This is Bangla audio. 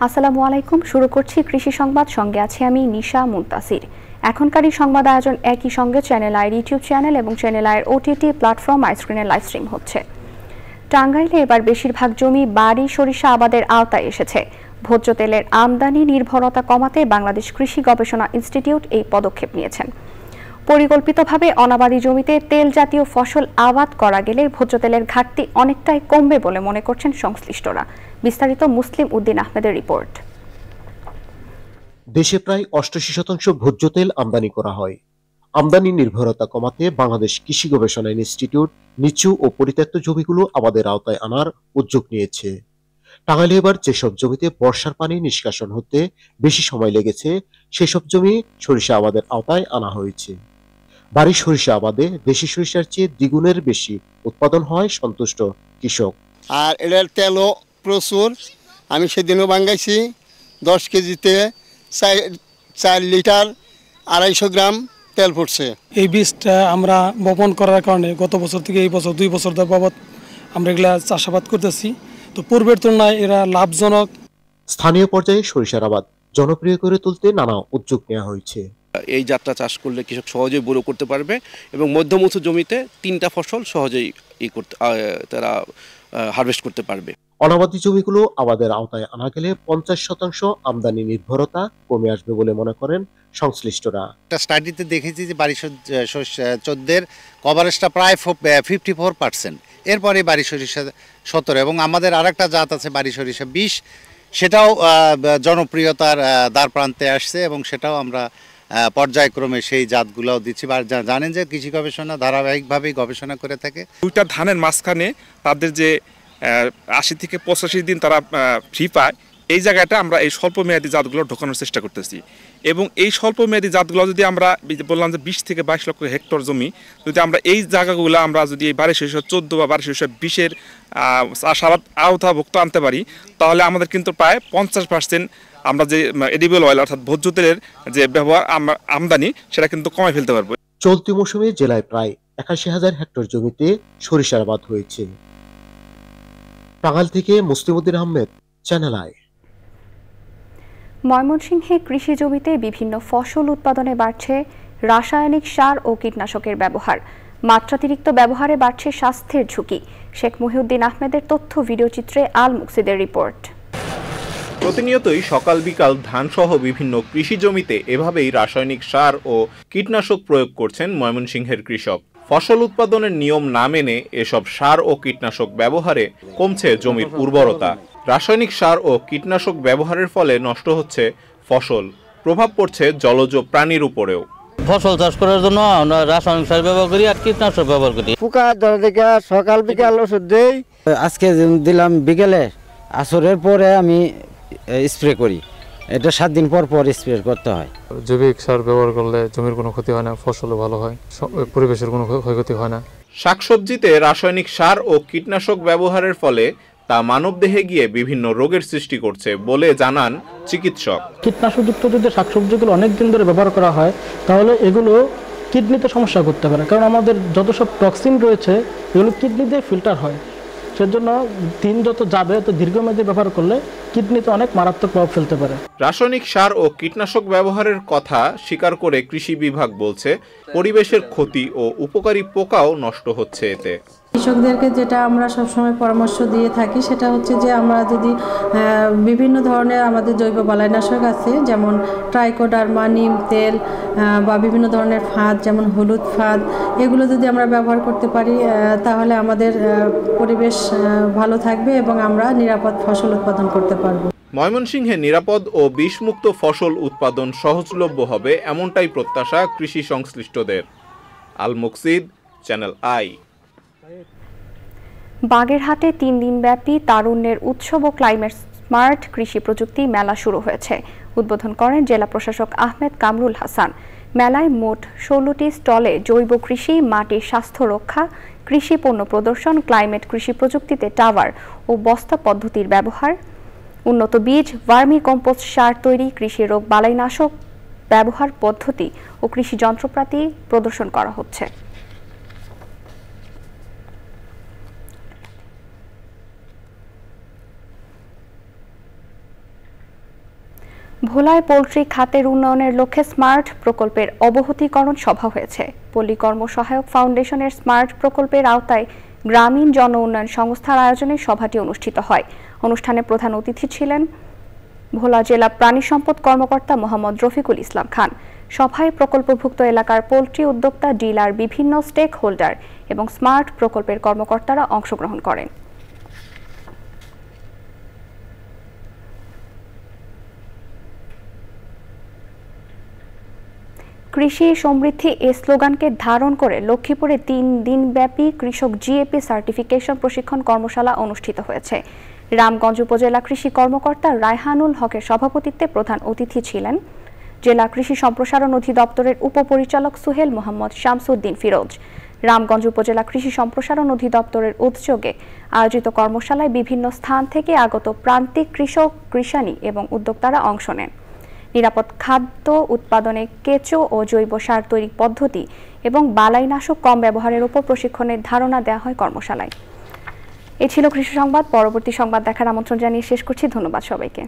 আসসালামু আলাইকুম। শুরু করছি কৃষি সংবাদ, সঙ্গে আছি আমি নিশা মুনতাসির। এখনকার এই সংবাদ আয়োজন একই সঙ্গে চ্যানেল আইয়ের ইউটিউব চ্যানেল এবং চ্যানেল আইয়ের ওটিটি প্ল্যাটফর্ম আইস্ক্রিনে লাইভ স্ট্রিম হচ্ছে। টাঙ্গাইলে এবার বেশিরভাগ জমি বাড়ি সরিষা আবাদের আওতায় এসেছে। ভোজ্য তেলের আমদানি নির্ভরতা কমাতে বাংলাদেশ কৃষি গবেষণা ইনস্টিটিউট এই পদক্ষেপ নিয়েছেন। পরিকল্পিতভাবে অনাবাদি জমিতে তেল জাতীয় ফসল আবাদ করা গেলে ভোজ্য তেলের ঘাটতি অনেকটাই কমবে বলে মনে করছেন সংশ্লিষ্টরা। বিস্তারিত মুসলিম উদ্দিন আহমেদের রিপোর্ট। দেশে প্রায় ৮৮% ভোজ্য তেল আমদানি করা হয়। আমদানি নির্ভরতা কমাতে বাংলাদেশ কৃষি গবেষণা ইনস্টিটিউট নিচু ও পরিত্যক্ত জমিগুলো আবাদের আওতায় আনার উদ্যোগ নিয়েছে। টাঙ্গাইলে এবার যেসব জমিতে বর্ষার পানি নিষ্কাশন হতে বেশি সময় লেগেছে, সেসব জমি সরিষা আবাদের আওতায় আনা হয়েছে। বাড়ি সরিষা আবাদে দেশি সরিষার চেয়ে দ্বিগুণের বেশি উৎপাদন হয় সন্তুষ্ট কৃষক। আর এটার তেলও প্রচুর। আমি সেদিনও বাঙ্গাইছি 10 কেজিতে 4 লিটার 250 গ্রাম তেল পড়ছে। এই বীজটা আমরা বপন করার কারণে গত বছর থেকে এই বছর 2 বছর যাবত আমরা এগুলা চাষাবাদ করতেছি। তো পূর্বের তুলনায় এরা লাভজনক। স্থানীয় পর্যায়ে সরিষার আবাদ জনপ্রিয় করে তুলতে নানা উদ্যোগ নেওয়া হয়েছে। এই জাতটা চাষ করলে কৃষক সহজেই বড় করতে পারবে এবং মধ্যম উঁচু জমিতে 3টা ফসল সহজেই তারা হারভেস্ট করতে পারবে। অনাবাদি জমিগুলো আবাদের আওতায় আনা গেলে 50% আমদানি নির্ভরতা কমে আসবে বলে মনে করেন সংশ্লিষ্টরা। একটা স্টাডিতে দেখেছি যে বাড়ি চোদ্দের কভারেজটা প্রায় 54%। এরপরে বাড়ি সরিষা 17 এবং আমাদের আরেকটা জাত আছে বাড়ি সরিষা 20, সেটাও জনপ্রিয়তার দ্বার প্রান্তে আসছে এবং সেটাও আমরা পর্যায়ক্রমে সেই জাতগুলোও দিচ্ছি। জানেন যে কৃষি গবেষণা ধারাবাহিকভাবেই গবেষণা করে থাকে। দুইটা ধানের মাঝখানে তাদের যে 80 থেকে 85 দিন তারা ফ্রি পায়, এই জায়গাটা আমরা এই স্বল্প মেয়াদী জাতগুলো ঢোকানোর চেষ্টা করতেছি। এবং এই স্বল্প মেয়াদী জাতগুলো যদি আমরা বললাম যে 20 থেকে 22 লক্ষ হেক্টর জমি, যদি আমরা এই জায়গাগুলো আমরা যদি এই বাড়ি সরিষা 14 বা বাড়ি সরিষা 20-এর চাষাবাদ আওতাভুক্ত আনতে পারি, তাহলে আমাদের কিন্তু প্রায় 50% আমরা যে এডিবল অয়েল অর্থাৎ ভোজ্য তেলের যে ব্যবহার আমদানি সেটা কিন্তু কমায় ফেলতে পারবো। চলতি মৌসুমে জেলায় প্রায় 81,000 হেক্টর জমিতে সরিষার আবাদ হয়েছে। টাঙ্গাইল থেকে মুসলিম উদ্দিন আহমেদ, চ্যানেল আই। ময়মনসিংহে কৃষি জমিতে বিভিন্ন ফসল উৎপাদনে বাড়ছে রাসায়নিক সার ও কীটনাশকের ব্যবহার। মাত্রাতিরিক্ত ব্যবহারে বাড়ছে স্বাস্থ্যের ঝুঁকি। শেখ মহিউদ্দিন আহমেদের তথ্য ভিডিওচিত্রে আল মুকসিদের রিপোর্ট। প্রতিনিয়তই সকাল বিকাল ধানসহ বিভিন্ন কৃষি জমিতে এভাবেই রাসায়নিক সার ও কীটনাশক প্রয়োগ করছেন ময়মনসিংহের কৃষক। ফসল উৎপাদনের নিয়ম না মেনে এসব সার ও কীটনাশক ব্যবহারে কমছে জমির উর্বরতা। রাসায়নিক সার ও কীটনাশক ব্যবহারের ফলে নষ্ট হচ্ছে ফসল, প্রভাব পড়ছে জলজ প্রাণীর উপরেও। ফসল চাষ করার জন্য আমরা রাসায়নিক সার ব্যবহার করি আর কীটনাশক ব্যবহার করি। পোকা ধরে দেখে সকাল বিকাল ওষুধ দেই। আজকে দিলাম বিকেলে, আসরের পরে আমি স্প্রে করি। এটা 7 দিন পর পর স্প্রে করতে হয়। জৈবিক সার ব্যবহার করলে জমির কোনো ক্ষতি হয় না, ফসলও ভালো হয়, পরিবেশের কোনো ক্ষয়ক্ষতি হয় না। শাকসবজিতে রাসায়নিক সার ও কীটনাশক ব্যবহারের ফলে তা মানবদেহে গিয়ে বিভিন্ন রোগের সৃষ্টি করছে বলে জানান চিকিৎসক। কীটনাশকযুক্ত যদি শাকসবজিগুলো অনেক দিন ধরে ব্যবহার করা হয়, তাহলে এগুলো কিডনিতে সমস্যা করতে পারে, কারণ আমাদের যত সব টক্সিন রয়েছে এগুলো কিডনি দিয়ে ফিল্টার হয়। সেজন্য দিন যত যাবে তো দীর্ঘমেয়াদী ব্যবহার করলে কিডনিতে অনেক মারাত্মক প্রভাব ফেলতে পারে। রাসায়নিক সার ও কীটনাশক ব্যবহারের কথা স্বীকার করে কৃষি বিভাগ বলছে, পরিবেশের ক্ষতি ও উপকারী পোকাও নষ্ট হচ্ছে এতে। কৃষকদেরকে যেটা আমরা সবসময় পরামর্শ দিয়ে থাকি সেটা হচ্ছে যে আমরা যদি বিভিন্ন ধরনের আমাদের জৈব বালাইনাশক আছে, যেমন ট্রাইকোডার্মা, নিম তেল বা বিভিন্ন ধরনের ফাঁদ যেমন হলুদ ফাঁদ, এগুলো যদি আমরা ব্যবহার করতে পারি তাহলে আমাদের পরিবেশ ভালো থাকবে এবং আমরা নিরাপদ ফসল উৎপাদন করতে পারবো। ময়মনসিংহে নিরাপদ ও বিষমুক্ত ফসল উৎপাদন সহজলভ্য হবে, এমনটাই প্রত্যাশা কৃষি সংশ্লিষ্টদের। আল মুকসিদ, চ্যানেল আই। বাগেরহাটে 3 দিনব্যাপী তারুণ্যের উৎসব ও ক্লাইমেট স্মার্ট কৃষি প্রযুক্তি মেলা শুরু হয়েছে। উদ্বোধন করেন জেলা প্রশাসক আহমেদ কামরুল হাসান। মেলায় মোট 16টি স্টলে জৈব কৃষি, মাটির স্বাস্থ্য রক্ষা, কৃষি পণ্য প্রদর্শন, ক্লাইমেট কৃষি প্রযুক্তিতে টাওয়ার ও বস্তা পদ্ধতির ব্যবহার, উন্নত বীজ, ভার্মি কম্পোস্ট সার তৈরি, কৃষি রোগ বালাইনাশক ব্যবহার পদ্ধতি ও কৃষি যন্ত্রপাতি প্রদর্শন করা হচ্ছে। ভোলায় পোল্ট্রি খাতের উন্নয়নের লক্ষ্যে স্মার্ট প্রকল্পের অবহতিকরণ সভা হয়েছে। পল্লী কর্ম সহায়ক ফাউন্ডেশনের স্মার্ট প্রকল্পের আওতায় গ্রামীণ জন উন্নয়ন সংস্থার আয়োজনে সভাটি অনুষ্ঠিত হয়। অনুষ্ঠানে প্রধান অতিথি ছিলেন ভোলা জেলা প্রাণী সম্পদ কর্মকর্তা মোহাম্মদ রফিকুল ইসলাম খান। সভায় প্রকল্পভুক্ত এলাকার পোল্ট্রি উদ্যোক্তা, ডিলার, বিভিন্ন স্টেক হোল্ডার এবং স্মার্ট প্রকল্পের কর্মকর্তারা অংশগ্রহণ করেন। কৃষি সমৃদ্ধি এ স্লোগানকে ধারণ করে লক্ষ্মীপুরে 3 দিনব্যাপী কৃষক জিএপি সার্টিফিকেশন প্রশিক্ষণ কর্মশালা অনুষ্ঠিত হয়েছে। রামগঞ্জ উপজেলা কৃষি কর্মকর্তা রায়হানুল হকের সভাপতিত্বে প্রধান অতিথি ছিলেন জেলা কৃষি সম্প্রসারণ অধিদপ্তরের উপপরিচালক সুহেল মোহাম্মদ শামসুদ্দিন ফিরোজ। রামগঞ্জ উপজেলা কৃষি সম্প্রসারণ অধিদপ্তরের উদ্যোগে আয়োজিত কর্মশালায় বিভিন্ন স্থান থেকে আগত প্রান্তিক কৃষক, কৃষানী এবং উদ্যোক্তারা অংশ নেন। নিরাপদ খাদ্য উৎপাদনে কেঁচো ও জৈব সার তৈরি পদ্ধতি এবং বালাইনাশক কম ব্যবহারের উপর প্রশিক্ষণের ধারণা দেওয়া হয় কর্মশালায়। এ ছিল কৃষি সংবাদ। পরবর্তী সংবাদ দেখার আমন্ত্রণ জানিয়ে শেষ করছি। ধন্যবাদ সবাইকে।